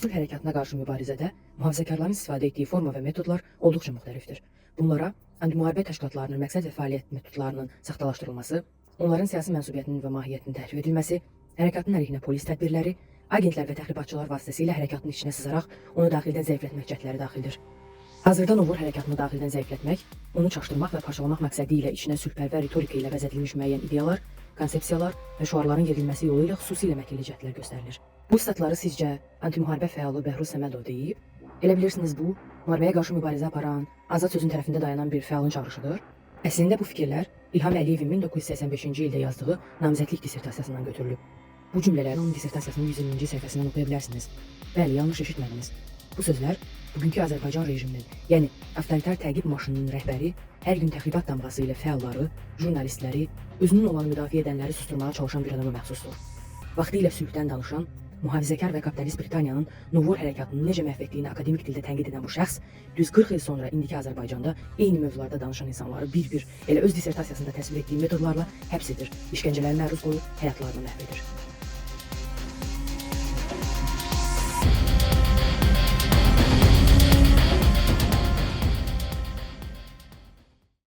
Sülh hərəkatına qarşı mübarizədə mühafizəkarların istifadə etdiyi forma və metodlar olduqca müxtəlifdir. Bunlara anti-müharibə təşkilatlarının məqsəd və fəaliyyət metodlarının saxtalaşdırılması, onların siyasi mənsubiyyətinin və mahiyyətinin təhrif edilməsi, hərəkatın əleyhinə polis tədbirləri, agentlər və təxribatçılar vasitəsilə hərəkatın içinə sızaraq onu daxildən zəiflətmək cəhdləri daxildir. Hazırda Novur hərəkatını daxildən zəiflətmək, onu çaşdırmaq və parçalamaq məqsədi ilə içinə sülhpərvər ritorika ilə bəzədilmiş müəyyən ideyalar, konsepsiyalar və şüarların yerilməsi yolu ilə xüsusilə məkilli cəhdlər göstərilir. Bu statları sizcə anti-müharibə fəalı Bəhruz Səmədov deyib? Elə bilirsiniz bu, müharibəyə qarşı mübarizə aparan, azad sözün tərəfində dayanan bir fəalın çağrışıdır. Əslində bu fikirlər İlham Əliyevin 1985-ci ildə yazdığı namizədlik dissertasiyasından götürülüb. Bu cümlələri onun dissertasiyasının 120-ci səhifəsindən oxuya bilərsiniz. Bəli, yanlış eşitmədiniz. Bu sözlər bugünkü Azərbaycan rejiminin, yəni avtoritar təqib maşınının rəhbəri hər gün təxribat damğası ilə fəalları, jurnalistləri, özünün olan müdafiə edənləri susturmağa çalışan bir adama məxsusdur. Vaxtilə sülhdən danışan, mühafizəkar və kapitalist Britaniyanın Novur hərəkatını necə məhv etdiyini akademik dildə tənqid edən bu şəxs düz 40 il sonra indiki Azərbaycanda eyni mövzularda danışan insanları bir-bir elə öz dissertasiyasında təsvir etdiyi metodlarla həbs edir, işgəncələrə məruz qoyub həyatlarını məhv edir.